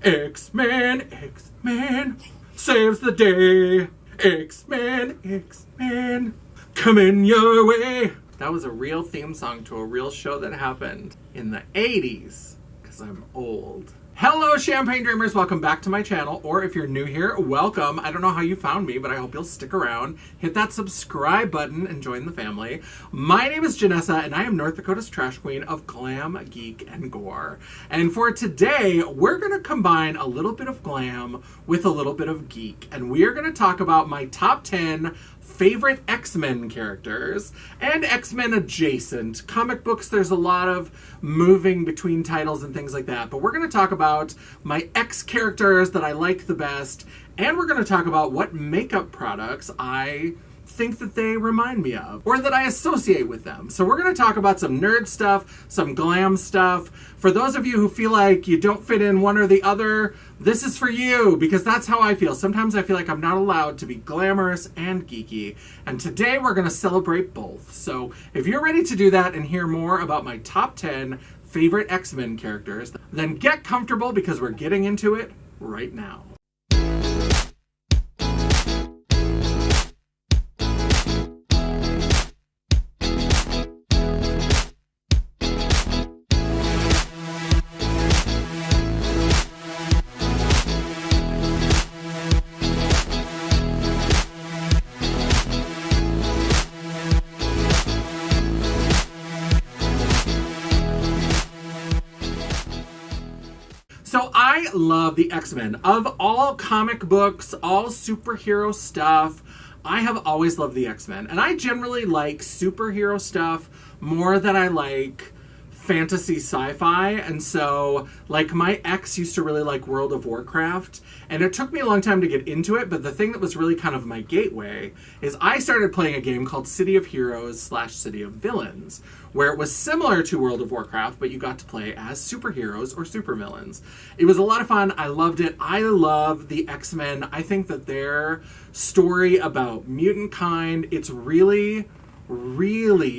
X-Men, X-Men, saves the day. X-Men, X-Men, coming your way. That was a real theme song to a real show that happened in the 80s, because I'm old. Hello, Champagne Dreamers. Welcome back to my channel, or if you're new here, welcome. I don't know how you found me, but I hope you'll stick around. Hit that subscribe button and join the family. My name is Janessa, and I am North Dakota's trash queen of Glam, Geek, and Gore. And for today, we're going to combine a little bit of Glam with a little bit of Geek, and we are going to talk about my top 10 favorite X-Men characters and X-Men adjacent. Comic books, there's a lot of moving between titles and things like that, but we're going to talk about my X characters that I like the best, and we're going to talk about what makeup products I think that they remind me of, or that I associate with them. So we're going to talk about some nerd stuff, some glam stuff. For those of you who feel like you don't fit in one or the other, this is for you, because that's how I feel. Sometimes I feel like I'm not allowed to be glamorous and geeky, and today we're going to celebrate both. So if you're ready to do that and hear more about my top 10 favorite X-Men characters, then get comfortable, because we're getting into it right now. So I love the X-Men. Of all comic books, all superhero stuff, I have always loved the X-Men. And I generally like superhero stuff more than I like fantasy sci-fi. And so, like, my ex used to really like World of Warcraft, and it took me a long time to get into it, but the thing that was really kind of my gateway is I started playing a game called City of Heroes / City of Villains, where it was similar to World of Warcraft, but you got to play as superheroes or supervillains. It was a lot of fun. I loved it. I love the X-Men. I think that their story about mutant kind, it's really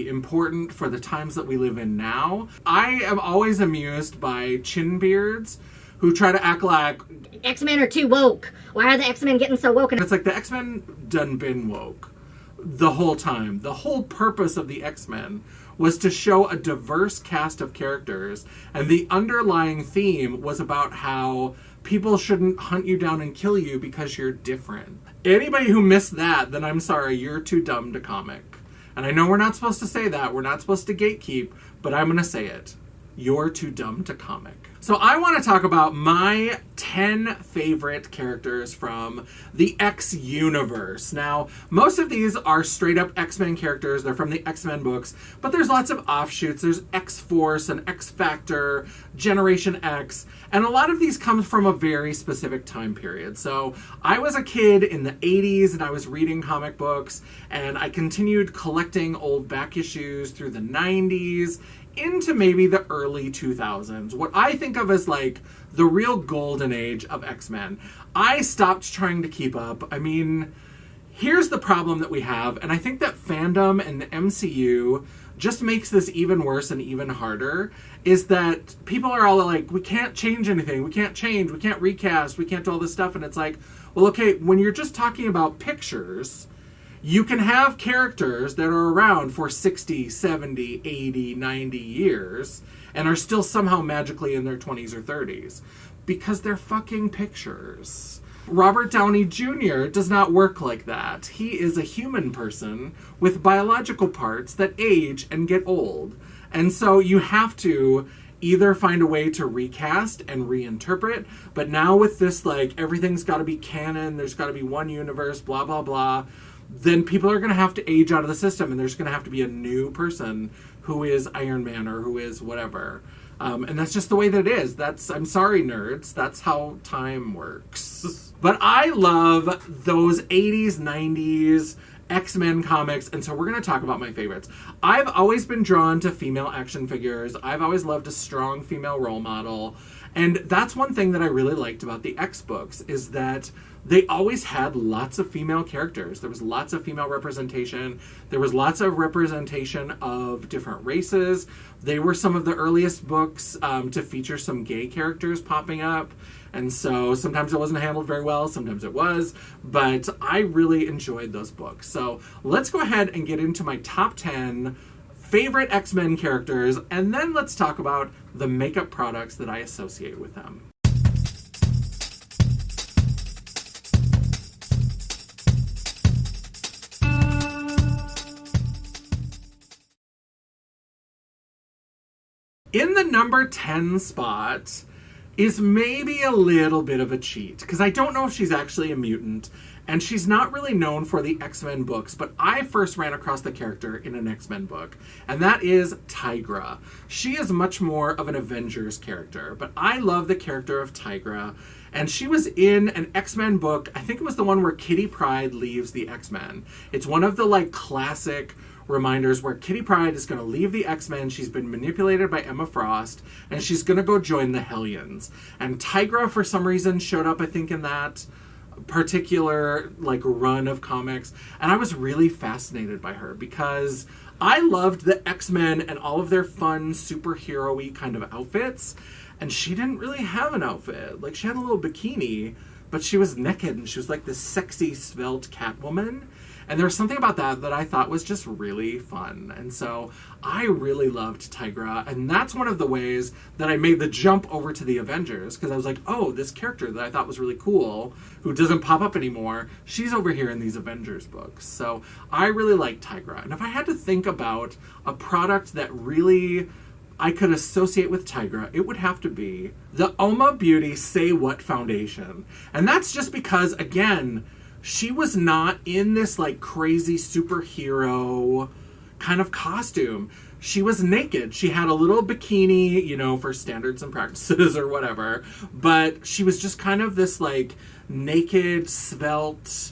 important for the times that we live in now. I am always amused by chin beards who try to act like X-Men are too woke. Why are the X-Men getting so woke? It's like the X-Men done been woke the whole time. The whole purpose of the X-Men was to show a diverse cast of characters, and the underlying theme was about how people shouldn't hunt you down and kill you because you're different. Anybody who missed that, then I'm sorry, you're too dumb to comic. And I know we're not supposed to say that, we're not supposed to gatekeep, but I'm going to say it. You're too dumb to comic. So I want to talk about my 10 favorite characters from the X universe. Now, most of these are straight up X-Men characters. They're from the X-Men books, but there's lots of offshoots. There's X-Force and X-Factor, Generation X, and a lot of these come from a very specific time period. So I was a kid in the 80s and I was reading comic books, and I continued collecting old back issues through the 90s into maybe the early 2000s. What I think of as like the real golden age of X-Men. I stopped trying to keep up. I mean, here's the problem that we have, and I think that fandom and the MCU just makes this even worse and even harder, is that people are all like, we can't change anything, we can't change, we can't recast, we can't do all this stuff, and it's like, well, okay, when you're just talking about pictures, you can have characters that are around for 60, 70, 80, 90 years and are still somehow magically in their 20s or 30s because they're fucking pictures. Robert Downey Jr. does not work like that. He is a human person with biological parts that age and get old. And so you have to either find a way to recast and reinterpret, but now with this, like, everything's got to be canon, there's got to be one universe, blah, blah, blah, then people are going to have to age out of the system, and there's going to have to be a new person who is Iron Man or who is whatever. And that's just the way that it is. I'm sorry, nerds. That's how time works. But I love those 80s, 90s X-Men comics, and so we're going to talk about my favorites. I've always been drawn to female action figures. I've always loved a strong female role model. And that's one thing that I really liked about the X books, is that they always had lots of female characters. There was lots of female representation. There was lots of representation of different races. They were some of the earliest books to feature some gay characters popping up. And so sometimes it wasn't handled very well, sometimes it was, but I really enjoyed those books. So let's go ahead and get into my top 10 favorite X-Men characters, and then let's talk about the makeup products that I associate with them. In the number 10 spot is maybe a little bit of a cheat, because I don't know if she's actually a mutant, and she's not really known for the X-Men books, but I first ran across the character in an X-Men book, and that is Tigra. She is much more of an Avengers character, but I love the character of Tigra, and she was in an X-Men book. I think it was the one where Kitty Pryde leaves the X-Men. It's one of the classic reminders where Kitty Pryde is going to leave the X-Men. She's been manipulated by Emma Frost, and she's going to go join the Hellions. And Tigra, for some reason, showed up, I think, in that particular run of comics, and I was really fascinated by her because I loved the X-Men and all of their fun superhero-y kind of outfits, and she didn't really have an outfit. She had a little bikini, but she was naked, and she was this sexy, svelte Catwoman. And there was something about that I thought was just really fun. And so I really loved Tigra. And that's one of the ways that I made the jump over to the Avengers. Because I was like, oh, this character that I thought was really cool, who doesn't pop up anymore, she's over here in these Avengers books. So I really like Tigra. And if I had to think about a product that really I could associate with Tigra, it would have to be the Oma Beauty Say What Foundation. And that's just because, again, she was not in this crazy superhero kind of costume. She was naked. She had a little bikini, for standards and practices or whatever. But she was just kind of this naked, svelte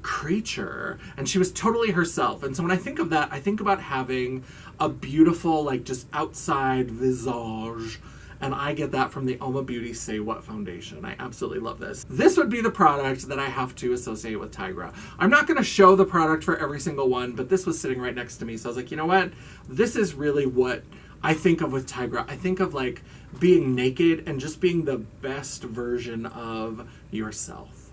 creature. And she was totally herself. And so when I think of that, I think about having a beautiful, just outside visage. And I get that from the Oma Beauty Say What Foundation. I absolutely love this. This would be the product that I have to associate with Tigra. I'm not going to show the product for every single one, but this was sitting right next to me. So I was like, you know what? This is really what I think of with Tigra. I think of being naked and just being the best version of yourself.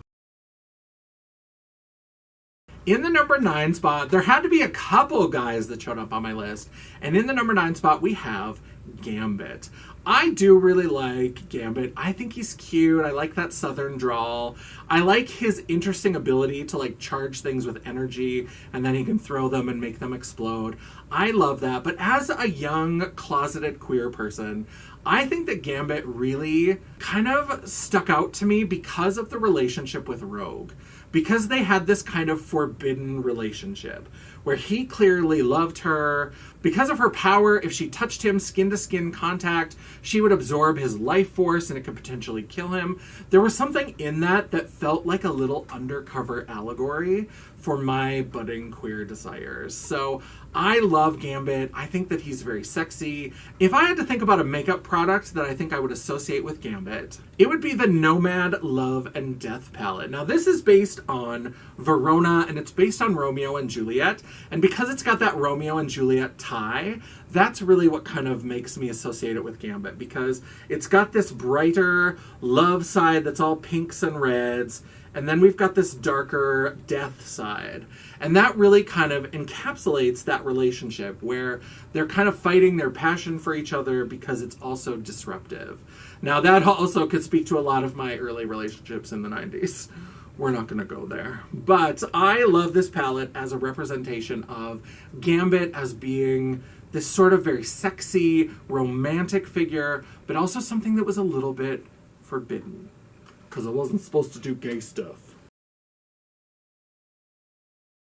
In the number 9 spot, there had to be a couple guys that showed up on my list. And in the number 9 spot, we have Gambit. I do really like Gambit. I think he's cute. I like that southern drawl. I like his interesting ability to charge things with energy, and then he can throw them and make them explode. I love that. But as a young, closeted queer person, I think that Gambit really kind of stuck out to me because of the relationship with Rogue. Because they had this kind of forbidden relationship where he clearly loved her. Because of her power, if she touched him skin-to-skin contact, she would absorb his life force and it could potentially kill him. There was something in that felt like a little undercover allegory for my budding queer desires. So I love Gambit. I think that he's very sexy. If I had to think about a makeup product that I think I would associate with Gambit, it would be the Nomad Love and Death palette. Now this is based on Verona, and it's based on Romeo and Juliet. And because it's got that Romeo and Juliet tie, that's really what kind of makes me associate it with Gambit, because it's got this brighter love side that's all pinks and reds, and then we've got this darker death side. And that really kind of encapsulates that relationship where they're kind of fighting their passion for each other because it's also disruptive. Now that also could speak to a lot of my early relationships in the 90s. We're not going to go there. But I love this palette as a representation of Gambit as being this sort of very sexy, romantic figure, but also something that was a little bit forbidden. Because I wasn't supposed to do gay stuff.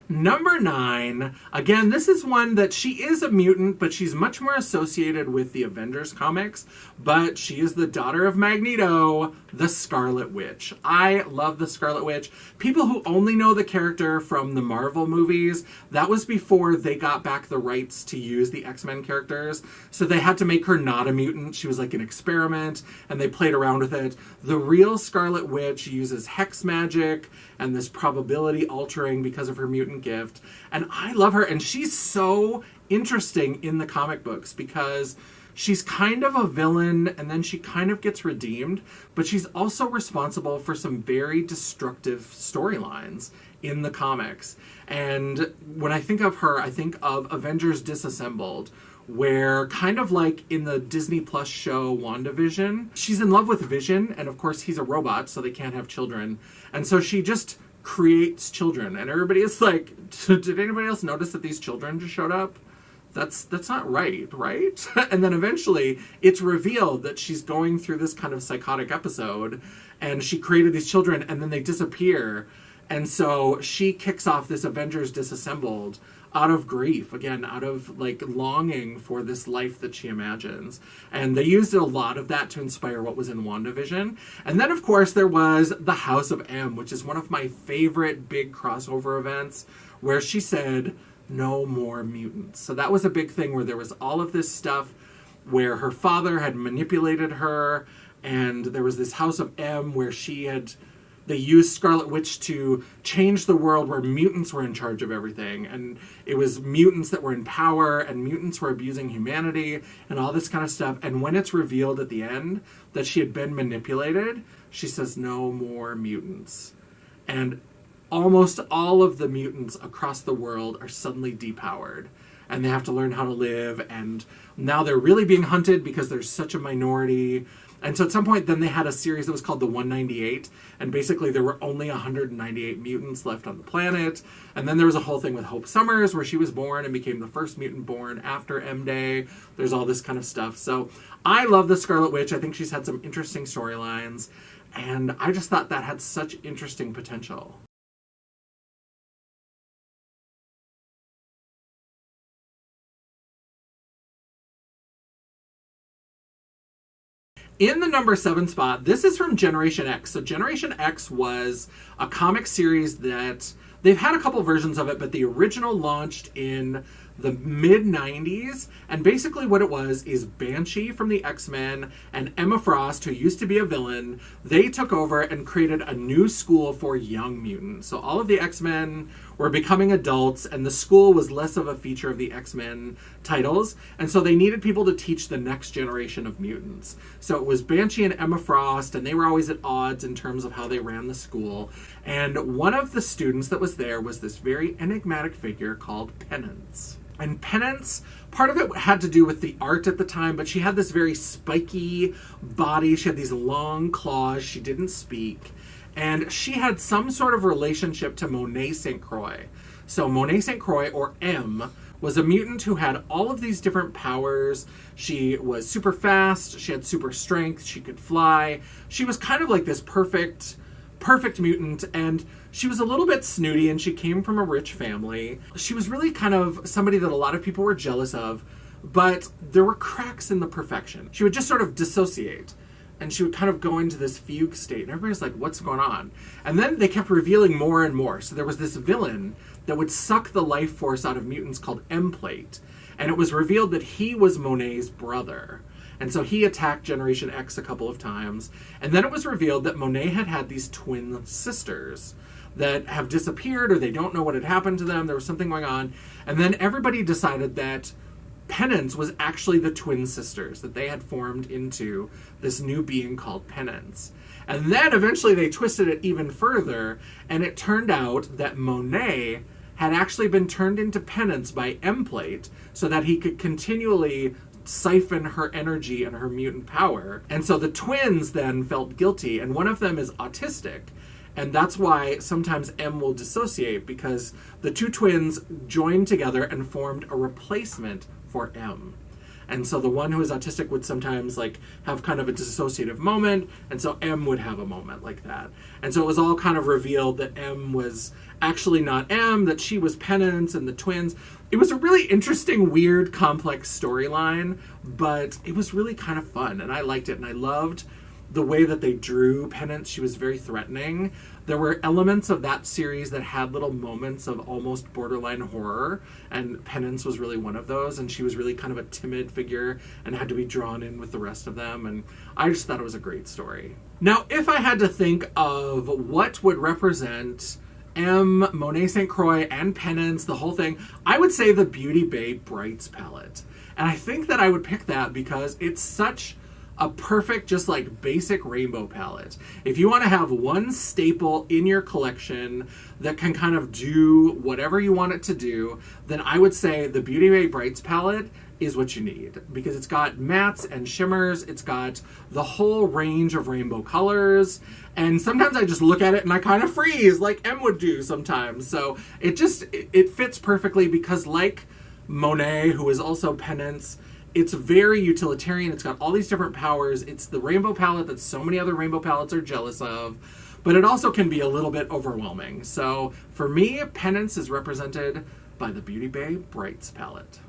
Number 9, again, this is one that she is a mutant, but she's much more associated with the Avengers comics, but she is the daughter of Magneto, the Scarlet Witch. I love the Scarlet Witch. People who only know the character from the Marvel movies, that was before they got back the rights to use the X-Men characters, so they had to make her not a mutant. She was like an experiment, and they played around with it. The real Scarlet Witch uses hex magic and this probability altering because of her mutant gift. And I love her. And she's so interesting in the comic books because she's kind of a villain, and then she kind of gets redeemed, but she's also responsible for some very destructive storylines in the comics. And when I think of her, I think of Avengers Disassembled, where kind of like in the Disney Plus show WandaVision, she's in love with Vision, and of course he's a robot, so they can't have children. And so she just creates children, and everybody is like, did anybody else notice that these children just showed up? That's not right? And then eventually it's revealed that she's going through this kind of psychotic episode, and she created these children, and then they disappear. And so she kicks off this Avengers Disassembled out of grief, again, out of like longing for this life that she imagines. And they used a lot of that to inspire what was in WandaVision. And then, of course, there was The House of M, which is one of my favorite big crossover events, where she said, no more mutants. So that was a big thing where there was all of this stuff where her father had manipulated her, and there was this House of M where they used Scarlet Witch to change the world where mutants were in charge of everything. And it was mutants that were in power, and mutants were abusing humanity, and all this kind of stuff. And when it's revealed at the end that she had been manipulated, she says, no more mutants. And almost all of the mutants across the world are suddenly depowered, and they have to learn how to live. And now they're really being hunted because there's such a minority. And so at some point, then they had a series that was called the 198, and basically there were only 198 mutants left on the planet. And then there was a whole thing with Hope Summers, where she was born and became the first mutant born after M-Day. There's all this kind of stuff. So I love the Scarlet Witch. I think she's had some interesting storylines, and I just thought that had such interesting potential. In the number 7 spot, this is from Generation X. So Generation X was a comic series that they've had a couple versions of it, but the original launched in the mid-90s. And basically what it was is Banshee from the X-Men and Emma Frost, who used to be a villain, they took over and created a new school for young mutants. So all of the X-Men were becoming adults, and the school was less of a feature of the X-Men titles. And so they needed people to teach the next generation of mutants. So it was Banshee and Emma Frost, and they were always at odds in terms of how they ran the school. And one of the students that was there was this very enigmatic figure called Penance. And Penance, part of it had to do with the art at the time, but she had this very spiky body. She had these long claws. She didn't speak. And she had some sort of relationship to Monet St. Croix. So Monet St. Croix, or M, was a mutant who had all of these different powers. She was super fast. She had super strength. She could fly. She was kind of like this perfect mutant, and she was a little bit snooty, and she came from a rich family. She was really kind of somebody that a lot of people were jealous of, but there were cracks in the perfection. She would just sort of dissociate, and she would kind of go into this fugue state, and everybody's like, what's going on? And then they kept revealing more and more. So there was this villain that would suck the life force out of mutants called M-Plate, and it was revealed that he was Monet's brother. And so he attacked Generation X a couple of times. And then it was revealed that Monet had these twin sisters that have disappeared, or they don't know what had happened to them. There was something going on. And then everybody decided that Penance was actually the twin sisters, that they had formed into this new being called Penance. And then eventually they twisted it even further, and it turned out that Monet had actually been turned into Penance by M-Plate so that he could continually siphon her energy and her mutant power. And so the twins then felt guilty, and one of them is autistic. And that's why sometimes M will dissociate, because the two twins joined together and formed a replacement for M. And so the one who is autistic would sometimes like have kind of a dissociative moment, and so M would have a moment like that. And so it was all kind of revealed that M was actually not M, that she was Penance and the twins. It was a really interesting, weird, complex storyline, but it was really kind of fun, and I liked it, and I loved the way that they drew Penance. She was very threatening. There were elements of that series that had little moments of almost borderline horror, and Penance was really one of those, and she was really kind of a timid figure and had to be drawn in with the rest of them, and I just thought it was a great story. Now, if I had to think of what would represent M, Monet St. Croix, and Penance, the whole thing, I would say the Beauty Bay Brights palette. And I think that I would pick that because it's such a perfect, just like basic rainbow palette. If you want to have one staple in your collection that can kind of do whatever you want it to do, then I would say the Beauty Bay Brights palette is what you need, because it's got mattes and shimmers, it's got the whole range of rainbow colors, and sometimes I just look at it and I kind of freeze like Em would do sometimes. So it fits perfectly because, like Monet, who is also Penance, it's very utilitarian. It's got all these different powers. It's the rainbow palette that so many other rainbow palettes are jealous of, but it also can be a little bit overwhelming. So for me, Penance is represented by the Beauty Bay Brights palette.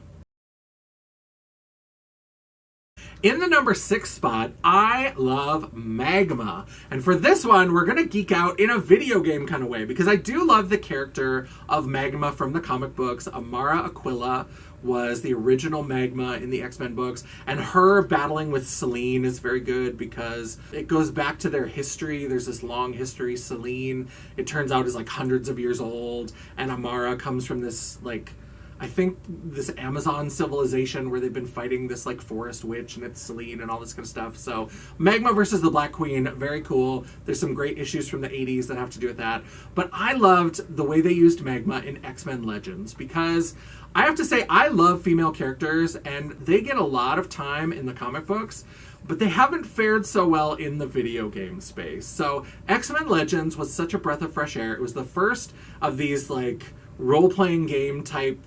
In the number 6 spot, I love Magma. And for this one, we're going to geek out in a video game kind of way, because I do love the character of Magma from the comic books. Amara Aquila was the original Magma in the X-Men books, and her battling with Selene is very good because it goes back to their history. There's this long history. Selene, it turns out, is like hundreds of years old, and Amara comes from this, like, I think this Amazon civilization where they've been fighting this like forest witch, and it's Selene and all this kind of stuff. So Magma versus the Black Queen, very cool. There's some great issues from the 80s that have to do with that. But I loved the way they used Magma in X-Men Legends, because I have to say I love female characters and they get a lot of time in the comic books, but they haven't fared so well in the video game space. So X-Men Legends was such a breath of fresh air. It was the first of these like role-playing game type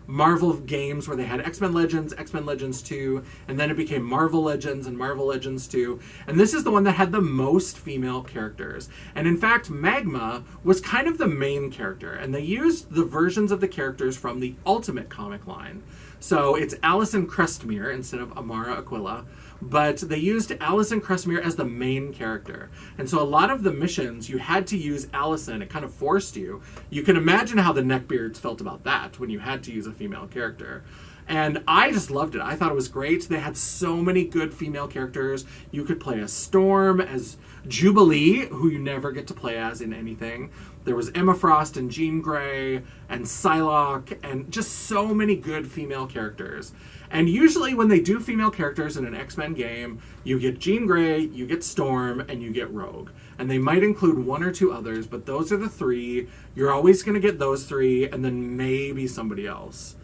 Marvel games where they had X-Men Legends 2, and then it became Marvel Legends and Marvel Legends 2. And this is the one that had the most female characters. And in fact, Magma was kind of the main character, and they used the versions of the characters from the Ultimate comic line. So it's Alison Crestmere instead of Amara Aquila, but they used Alison Crestmere as the main character. And so a lot of the missions, you had to use Alison. It kind of forced you. You can imagine how the neckbeards felt about that when you had to use a female character. And I just loved it. I thought it was great. They had so many good female characters. You could play as Storm, as Jubilee, who you never get to play as in anything. There was Emma Frost and Jean Grey and Psylocke, and just so many good female characters. And usually when they do female characters in an X-Men game, you get Jean Grey, you get Storm, and you get Rogue. And they might include one or two others, but those are the three. You're always going to get those three, and then maybe somebody else.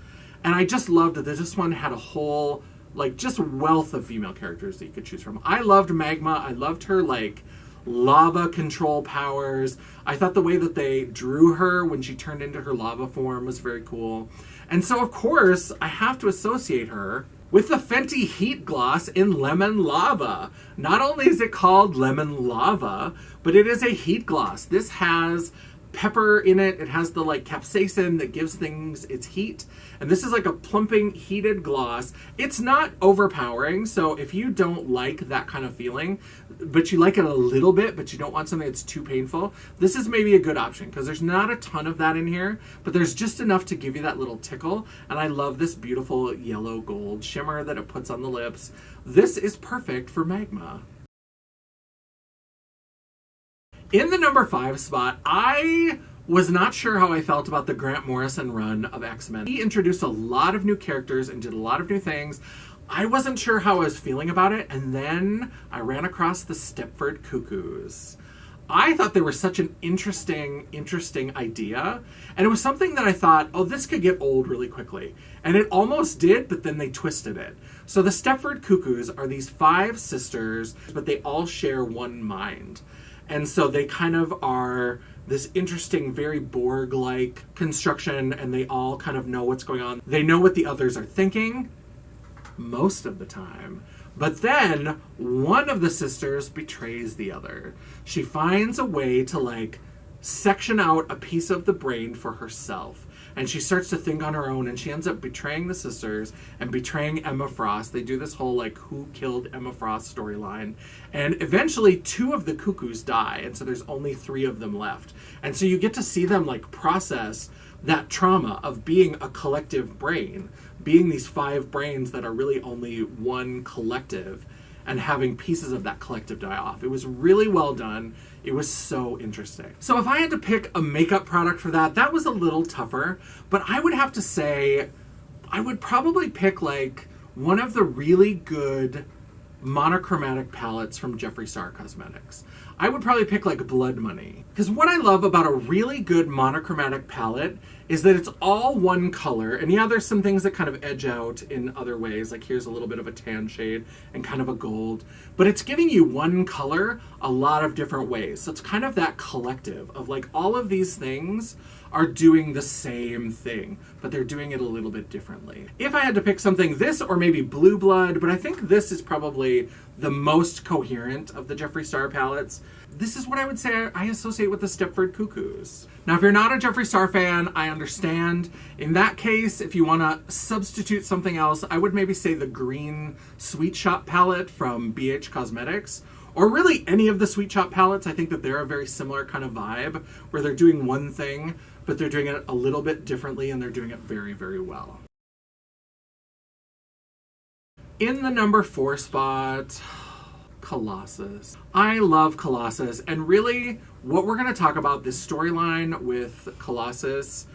And I just loved that this one had a whole, like, just wealth of female characters that you could choose from. I loved Magma. I loved her, like, lava control powers. I thought the way that they drew her when she turned into her lava form was very cool. And so, of course, I have to associate her with the Fenty Heat Gloss in Lemon Lava. Not only is it called Lemon Lava, but it is a heat gloss. This has pepper in it. It has the like capsaicin that gives things its heat. And this is like a plumping heated gloss. It's not overpowering, so if you don't like that kind of feeling, but you like it a little bit, but you don't want something that's too painful, this is maybe a good option, because there's not a ton of that in here, but there's just enough to give you that little tickle. And I love this beautiful yellow gold shimmer that it puts on the lips. This is perfect for Magma. In the number 5 spot, I was not sure how I felt about the Grant Morrison run of X-Men. He introduced a lot of new characters and did a lot of new things. I wasn't sure how I was feeling about it, and then I ran across the Stepford Cuckoos. I thought they were such an interesting idea, and it was something that I thought, oh, this could get old really quickly. And it almost did, but then they twisted it. So the Stepford Cuckoos are these 5 sisters, but they all share one mind. And so they kind of are this interesting, very Borg-like construction, and they all kind of know what's going on. They know what the others are thinking most of the time. But then one of the sisters betrays the other. She finds a way to like section out a piece of the brain for herself. And she starts to think on her own, and she ends up betraying the sisters and betraying Emma Frost. They do this whole, like, who killed Emma Frost storyline. And eventually 2 of the Cuckoos die, and so there's only 3 of them left. And so you get to see them, like, process that trauma of being a collective brain, being these 5 brains that are really only one collective, and having pieces of that collective die off. It was really well done. It was so interesting. So if I had to pick a makeup product for that, that was a little tougher, but I would have to say I would probably pick like one of the really good monochromatic palettes from Jeffree Star Cosmetics. I would probably pick like Blood Money. Because what I love about a really good monochromatic palette is that it's all one color. And yeah, there's some things that kind of edge out in other ways. Like here's a little bit of a tan shade and kind of a gold. But it's giving you one color a lot of different ways. So it's kind of that collective of like all of these things are doing the same thing, but they're doing it a little bit differently. If I had to pick something, this or maybe Blue Blood, but I think this is probably the most coherent of the Jeffree Star palettes. This is what I would say I associate with the Stepford Cuckoos. Now, if you're not a Jeffree Star fan, I understand. In that case, if you want to substitute something else, I would maybe say the green Sweet Shop palette from BH Cosmetics, or really any of the Sweet Shop palettes. I think that they're a very similar kind of vibe, where they're doing one thing, but they're doing it a little bit differently, and they're doing it very, very well. In the number 4 spot, Colossus. I love Colossus, and really what we're going to talk about, this storyline with Colossus,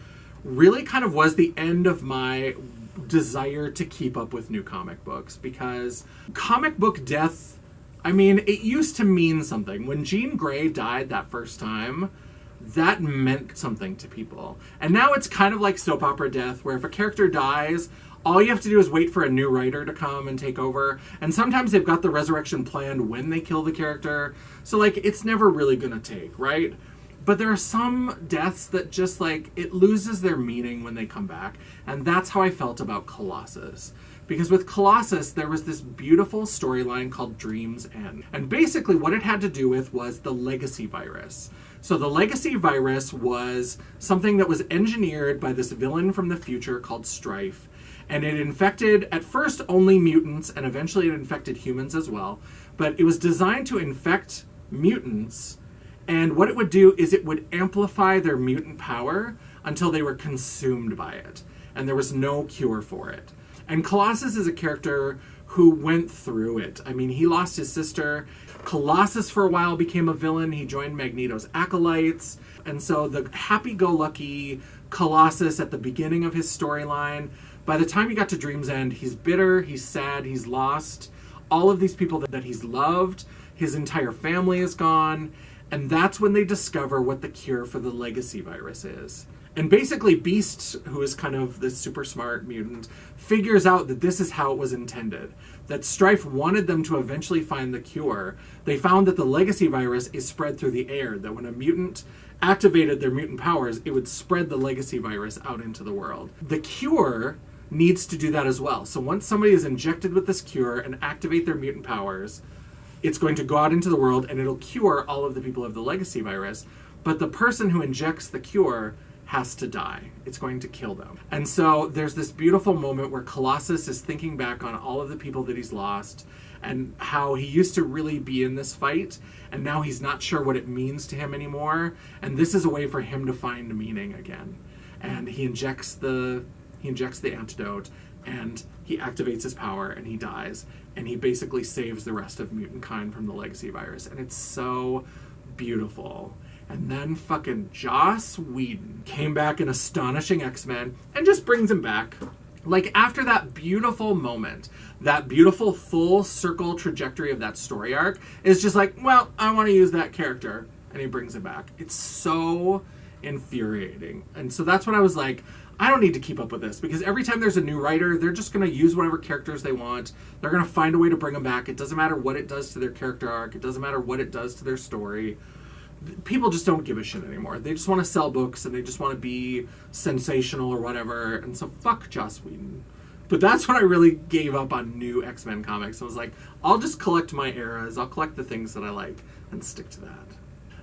really kind of was the end of my desire to keep up with new comic books, because comic book death, I mean, it used to mean something. When Jean Grey died that first time, that meant something to people. And now it's kind of like soap opera death, where if a character dies, all you have to do is wait for a new writer to come and take over. And sometimes they've got the resurrection planned when they kill the character. So, like, it's never really gonna take, right? But there are some deaths that just, like, it loses their meaning when they come back. And that's how I felt about Colossus. Because with Colossus, there was this beautiful storyline called Dream's End. And basically what it had to do with was the legacy virus. So the legacy virus was something that was engineered by this villain from the future called Strife. And it infected, at first, only mutants, and eventually it infected humans as well. But it was designed to infect mutants, and what it would do is it would amplify their mutant power until they were consumed by it. And there was no cure for it. And Colossus is a character who went through it. I mean, he lost his sister. Colossus for a while became a villain. He joined Magneto's acolytes. And so the happy-go-lucky Colossus at the beginning of his storyline, by the time he got to Dream's End, he's bitter, he's sad, he's lost all of these people that he's loved. His entire family is gone. And that's when they discover what the cure for the legacy virus is. And basically Beast, who is kind of this super smart mutant, figures out that this is how it was intended. That Strife wanted them to eventually find the cure. They found that the legacy virus is spread through the air, that when a mutant activated their mutant powers, it would spread the legacy virus out into the world. The cure needs to do that as well. So once somebody is injected with this cure and activate their mutant powers, it's going to go out into the world and it'll cure all of the people of the legacy virus. But the person who injects the cure has to die. It's going to kill them. And so there's this beautiful moment where Colossus is thinking back on all of the people that he's lost and how he used to really be in this fight, and now he's not sure what it means to him anymore. And this is a way for him to find meaning again. And he injects the antidote, and he activates his power, and he dies, and he basically saves the rest of mutant kind from the legacy virus. And it's so beautiful. And then fucking Joss Whedon came back in Astonishing X-Men and just brings him back. Like, after that beautiful moment, that beautiful full circle trajectory of that story arc, is just like, well, I want to use that character. And he brings it back. It's so infuriating. And so that's when I was like, I don't need to keep up with this, because every time there's a new writer, they're just going to use whatever characters they want. They're going to find a way to bring them back. It doesn't matter what it does to their character arc. It doesn't matter what it does to their story. People just don't give a shit anymore. They just want to sell books, and they just want to be sensational or whatever. And so fuck Joss Whedon. But that's when I really gave up on new X-Men comics. I was like, I'll just collect my eras. I'll collect the things that I like and stick to that.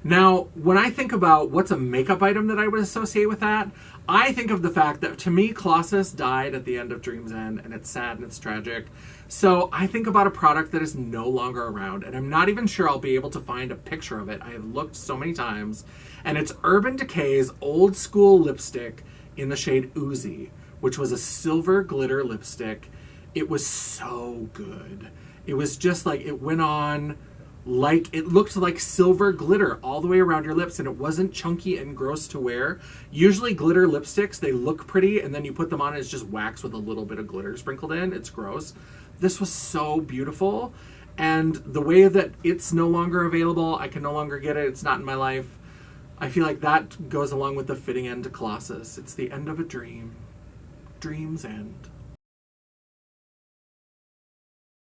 Now, when I think about what's a makeup item that I would associate with that, I think of the fact that, to me, Colossus died at the end of Dream's End, and it's sad and it's tragic. So I think about a product that is no longer around, and I'm not even sure I'll be able to find a picture of it. I have looked so many times, and it's Urban Decay's old school lipstick in the shade Oozy, which was a silver glitter lipstick. It was so good. It was just like, it went on like it looked like silver glitter all the way around your lips, and it wasn't chunky and gross to wear. Usually glitter lipsticks, they look pretty, and then you put them on and it's just wax with a little bit of glitter sprinkled in. It's gross. This was so beautiful, and the way that it's no longer available, I can no longer get it, it's not in my life, I feel like that goes along with the fitting end to Colossus. It's the end of a dream. Dream's end.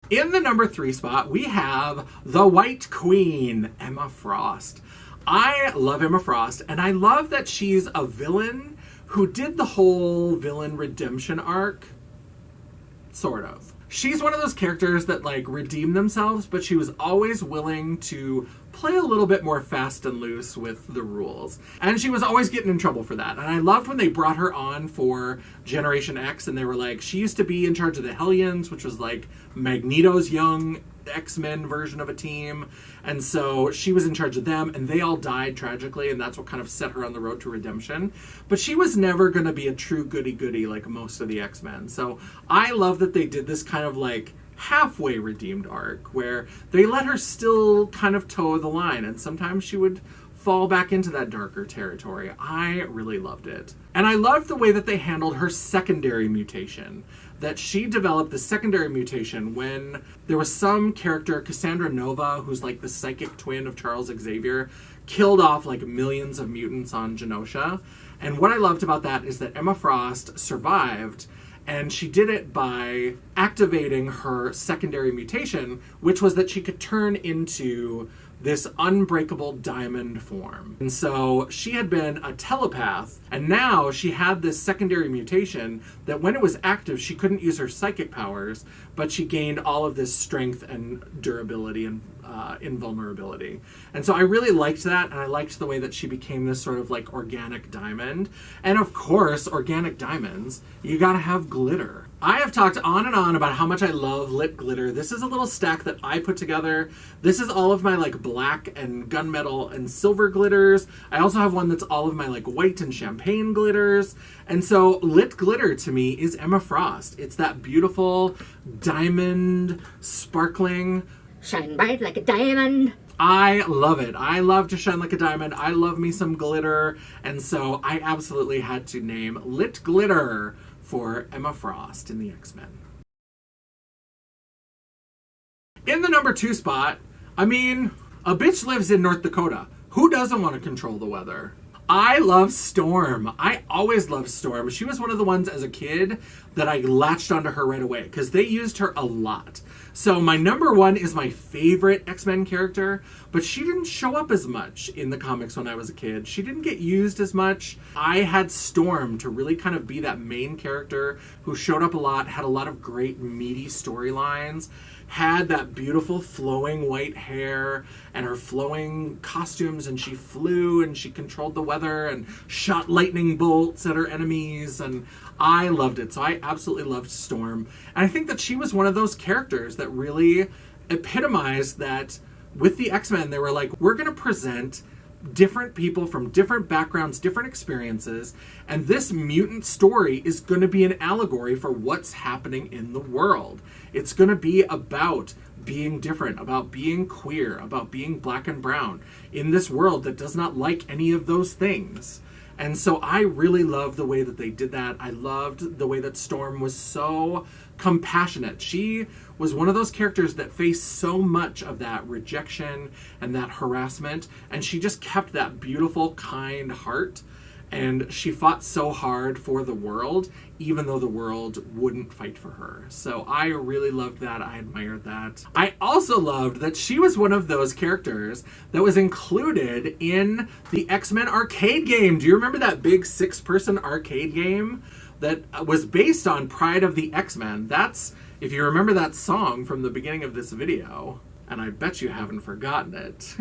In the number 3 spot, we have the White Queen, Emma Frost. I love Emma Frost, and I love that she's a villain who did the whole villain redemption arc. Sort of. She's one of those characters that, like, redeem themselves, but she was always willing to play a little bit more fast and loose with the rules. And she was always getting in trouble for that. And I loved when they brought her on for Generation X, and they were like, she used to be in charge of the Hellions, which was like Magneto's young X-Men version of a team. And so she was in charge of them, and they all died tragically, and that's what kind of set her on the road to redemption. But she was never going to be a true goody-goody like most of the X-Men. So I love that they did this kind of like halfway redeemed arc where they let her still kind of toe the line, and sometimes she would fall back into that darker territory. I really loved it. And I loved the way that they handled her secondary mutation. That she developed the secondary mutation when there was some character, Cassandra Nova, who's like the psychic twin of Charles Xavier, killed off like millions of mutants on Genosha. And what I loved about that is that Emma Frost survived, and she did it by activating her secondary mutation, which was that she could turn into this unbreakable diamond form. And so she had been a telepath, and now she had this secondary mutation that when it was active, she couldn't use her psychic powers, but she gained all of this strength and durability and invulnerability. And so I really liked that, and I liked the way that she became this sort of like organic diamond. And of course, organic diamonds, you gotta have glitter. I have talked on and on about how much I love lit glitter. This is a little stack that I put together. This is all of my like black and gunmetal and silver glitters. I also have one that's all of my like white and champagne glitters. And so lit glitter to me is Emma Frost. It's that beautiful diamond sparkling. Shine bright like a diamond. I love it. I love to shine like a diamond. I love me some glitter. And so I absolutely had to name lit glitter for Emma Frost in the X-Men. In the number 2 spot, I mean, a bitch lives in North Dakota. Who doesn't want to control the weather? I love Storm. I always loved Storm. She was one of the ones as a kid that I latched onto her right away because they used her a lot. So my number 1 is my favorite X-Men character, but she didn't show up as much in the comics when I was a kid. She didn't get used as much. I had Storm to really kind of be that main character who showed up a lot, had a lot of great meaty storylines, had that beautiful flowing white hair and her flowing costumes, and she flew and she controlled the weather and shot lightning bolts at her enemies, and I loved it. So I absolutely loved Storm. And I think that she was one of those characters that really epitomized that with the X-Men. They were like, we're going to present different people from different backgrounds, different experiences, and this mutant story is going to be an allegory for what's happening in the world. It's going to be about being different, about being queer, about being black and brown in this world that does not like any of those things. And so I really loved the way that they did that. I loved the way that Storm was so compassionate. She was one of those characters that faced so much of that rejection and that harassment, and she just kept that beautiful, kind heart, and she fought so hard for the world, even though the world wouldn't fight for her. So I really loved that. I admired that. I also loved that she was one of those characters that was included in the X-Men arcade game. Do you remember that big 6-person arcade game that was based on Pride of the X-Men? That's, if you remember that song from the beginning of this video, and I bet you haven't forgotten it,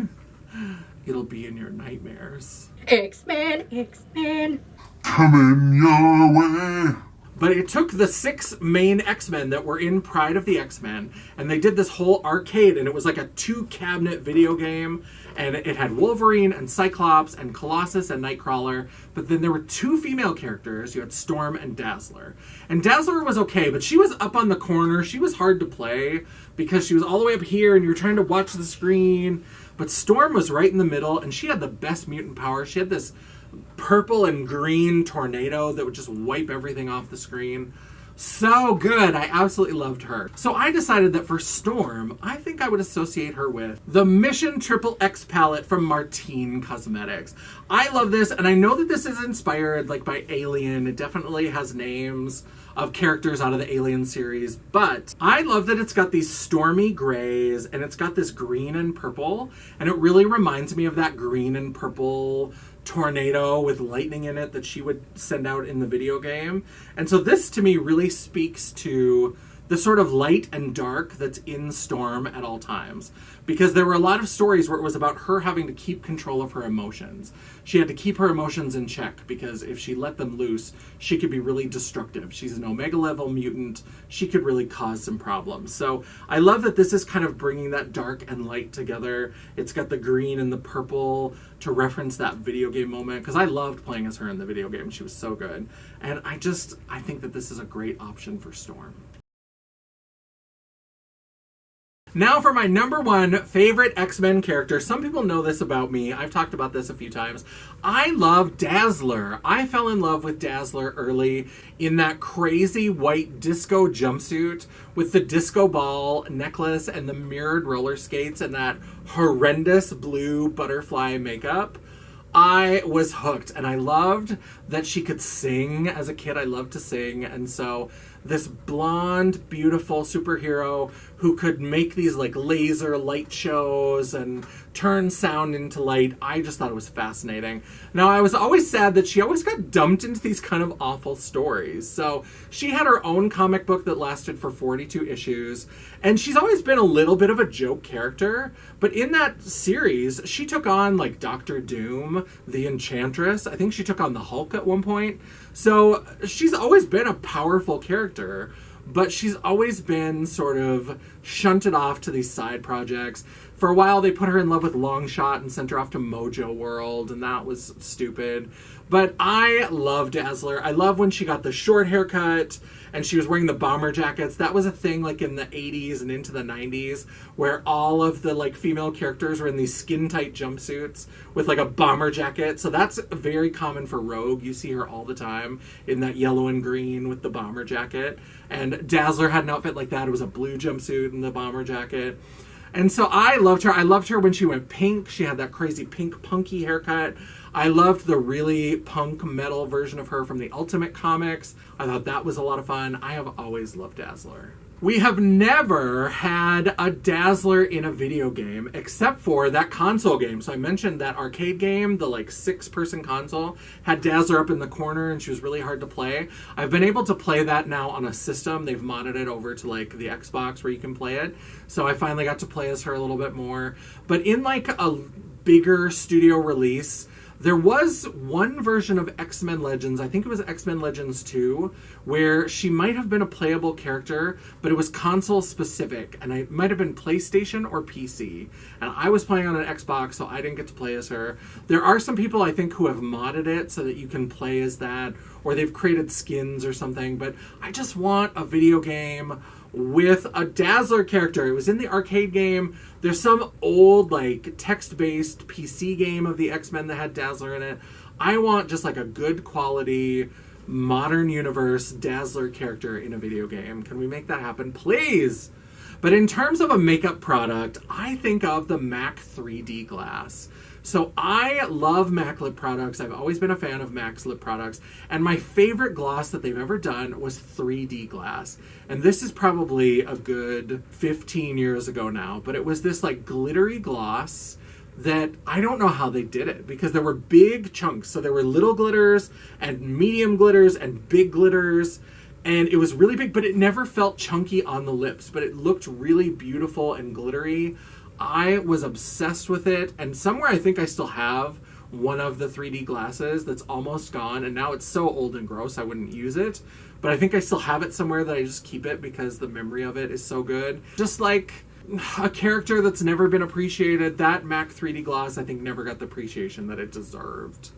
it'll be in your nightmares. X-Men, X-Men, coming your way. But it took the 6 main X-Men that were in Pride of the X-Men, and they did this whole arcade, and it was like a 2-cabinet video game, and it had Wolverine and Cyclops and Colossus and Nightcrawler, but then there were 2 female characters. You had Storm and Dazzler. And Dazzler was okay, but she was up on the corner. She was hard to play because she was all the way up here, and you were trying to watch the screen. But Storm was right in the middle, and she had the best mutant power. She had this purple and green tornado that would just wipe everything off the screen. So good. I absolutely loved her. So I decided that for Storm, I think I would associate her with the Mission Triple X palette from Martine Cosmetics. I love this, and I know that this is inspired like by Alien. It definitely has names of characters out of the Alien series, but I love that it's got these stormy grays and it's got this green and purple, and it really reminds me of that green and purple tornado with lightning in it that she would send out in the video game. And so this to me really speaks to the sort of light and dark that's in Storm at all times. Because there were a lot of stories where it was about her having to keep control of her emotions. She had to keep her emotions in check because if she let them loose, she could be really destructive. She's an Omega level mutant. She could really cause some problems. So I love that this is kind of bringing that dark and light together. It's got the green and the purple to reference that video game moment, because I loved playing as her in the video game. She was so good. And I think that this is a great option for Storm. Now for my number 1 favorite X-Men character. Some people know this about me. I've talked about this a few times. I love Dazzler. I fell in love with Dazzler early in that crazy white disco jumpsuit with the disco ball necklace and the mirrored roller skates and that horrendous blue butterfly makeup. I was hooked, and I loved that she could sing. As a kid, I loved to sing, and so this blonde, beautiful superhero who could make these like laser light shows and turn sound into light, I just thought it was fascinating. Now, I was always sad that she always got dumped into these kind of awful stories. So she had her own comic book that lasted for 42 issues, and she's always been a little bit of a joke character, but in that series, she took on like Doctor Doom, the Enchantress. I think she took on the Hulk at one point. So she's always been a powerful character, but she's always been sort of shunted off to these side projects. For a while, they put her in love with Longshot and sent her off to Mojo World, and that was stupid. But I love Dazzler. I love when she got the short haircut and she was wearing the bomber jackets. That was a thing like in the 80s and into the 90s where all of the like female characters were in these skin-tight jumpsuits with like a bomber jacket. So that's very common for Rogue. You see her all the time in that yellow and green with the bomber jacket. And Dazzler had an outfit like that. It was a blue jumpsuit and the bomber jacket. And so I loved her. I loved her when she went pink. She had that crazy pink punky haircut. I loved the really punk metal version of her from the Ultimate Comics. I thought that was a lot of fun. I have always loved Dazzler. We have never had a Dazzler in a video game except for that console game. So I mentioned that arcade game, the like 6-person console, had Dazzler up in the corner and she was really hard to play. I've been able to play that now on a system. They've modded it over to like the Xbox where you can play it. So I finally got to play as her a little bit more. But in like a bigger studio release, there was one version of X-Men Legends, I think it was X-Men Legends 2, where she might have been a playable character, but it was console specific, and it might have been PlayStation or PC. And I was playing on an Xbox, so I didn't get to play as her. There are some people, I think, who have modded it so that you can play as that, or they've created skins or something, but I just want a video game with a Dazzler character. It was in the arcade game. There's some old like text-based PC game of the X-Men that had Dazzler in it. I want just like a good quality modern universe Dazzler character in a video game. Can we make that happen, please? But in terms of a makeup product, I think of the MAC 3D glass. So I love MAC lip products. I've always been a fan of MAC's lip products. And my favorite gloss that they've ever done was 3D glass. And this is probably a good 15 years ago now. But it was this like glittery gloss that I don't know how they did it, because there were big chunks. So there were little glitters and medium glitters and big glitters. And it was really big, but it never felt chunky on the lips. But it looked really beautiful and glittery. I was obsessed with it, and somewhere I think I still have one of the 3D glasses that's almost gone, and now it's so old and gross I wouldn't use it. But I think I still have it somewhere that I just keep it because the memory of it is so good. Just like a character that's never been appreciated, that MAC 3D glass I think never got the appreciation that it deserved.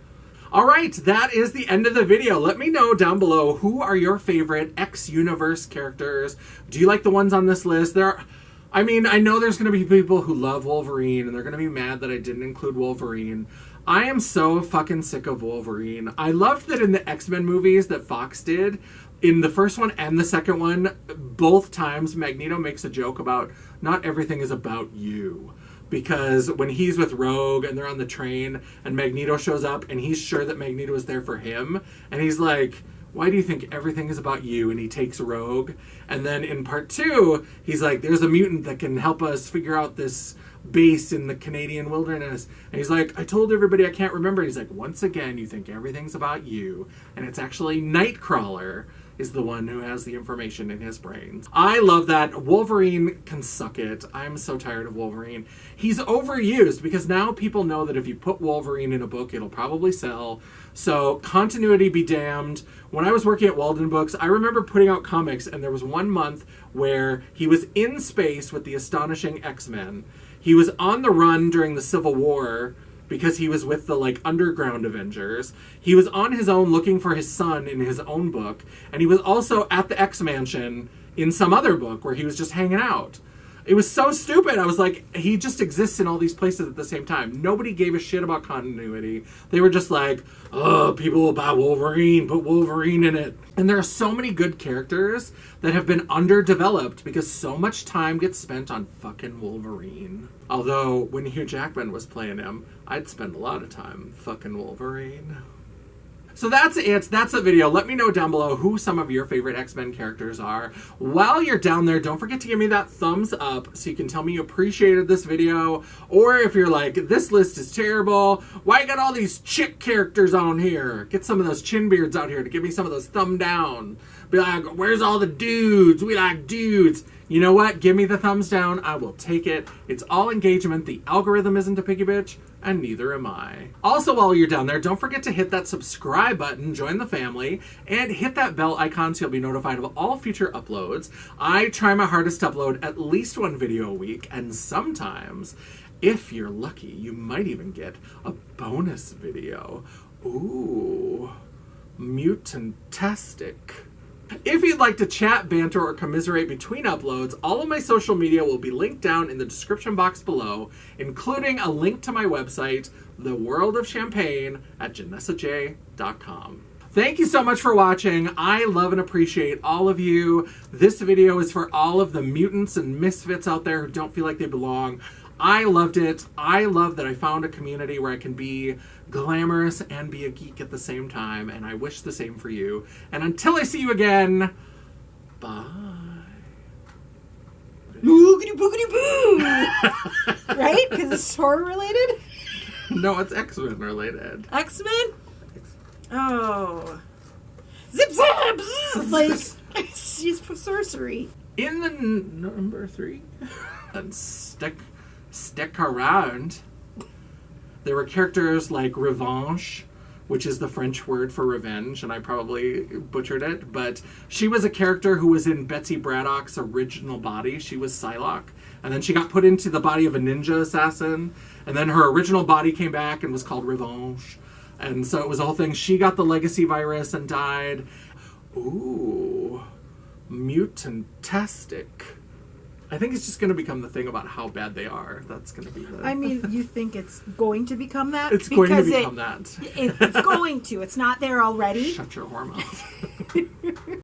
Alright, that is the end of the video. Let me know down below, who are your favorite X-Universe characters? Do you like the ones on this list? I know there's going to be people who love Wolverine, and they're going to be mad that I didn't include Wolverine. I am so fucking sick of Wolverine. I loved that in the X-Men movies that Fox did, in the first one and the second one, both times Magneto makes a joke about not everything is about you. Because when he's with Rogue and they're on the train and Magneto shows up and he's sure that Magneto is there for him, and he's like, why do you think everything is about you? And he takes Rogue. And then in part 2, he's like, there's a mutant that can help us figure out this base in the Canadian wilderness. And he's like, I told everybody I can't remember. He's like, once again, you think everything's about you. And it's actually Nightcrawler is the one who has the information in his brain. I love that. Wolverine can suck it. I'm so tired of Wolverine. He's overused because now people know that if you put Wolverine in a book, it'll probably sell. So continuity be damned. When I was working at Walden Books, I remember putting out comics, and there was one month where he was in space with the Astonishing X-Men. He was on the run during the Civil War because he was with the underground Avengers. He was on his own looking for his son in his own book, and he was also at the X-Mansion in some other book where he was just hanging out. It was so stupid. I was like, he just exists in all these places at the same time. Nobody gave a shit about continuity. They were just like, oh, people will buy Wolverine, put Wolverine in it. And there are so many good characters that have been underdeveloped because so much time gets spent on fucking Wolverine. Although, when Hugh Jackman was playing him, I'd spend a lot of time fucking Wolverine. So that's it. That's the video. Let me know down below who some of your favorite X-Men characters are. While you're down there, don't forget to give me that thumbs up so you can tell me you appreciated this video. Or if you're like, this list is terrible, why you got all these chick characters on here? Get some of those chin beards out here to give me some of those thumb down. Be like, where's all the dudes? We like dudes. You know what? Give me the thumbs down. I will take it. It's all engagement. The algorithm isn't a piggy bitch, and neither am I. Also, while you're down there, don't forget to hit that subscribe button, join the family, and hit that bell icon so you'll be notified of all future uploads. I try my hardest to upload at least one video a week, and sometimes, if you're lucky, you might even get a bonus video. Ooh, mutantastic. If you'd like to chat, banter, or commiserate between uploads, all of my social media will be linked down in the description box below, including a link to my website, The World of Champagne, at janessajay.com. Thank you so much for watching. I love and appreciate all of you. This video is for all of the mutants and misfits out there who don't feel like they belong. I loved it. I love that I found a community where I can be glamorous and be a geek at the same time, and I wish the same for you. And until I see you again, bye. Boogity boogity boo! Right? Because it's horror related? No, it's X-Men related. X-Men? Oh. Zip zap! It's like, she's for sorcery. In the number 3, and stick around, there were characters like Revanche, which is the French word for revenge, and I probably butchered it, but she was a character who was in Betsy Braddock's original body. She was Psylocke, and then she got put into the body of a ninja assassin, and then her original body came back and was called Revanche, and so it was a whole thing. She got the legacy virus and died. Ooh, mutantastic. I think it's just going to become the thing about how bad they are. That's going to be the... I mean, you think it's going to become that? It's going to become that. It's going to. It's not there already. Shut your whore mouth.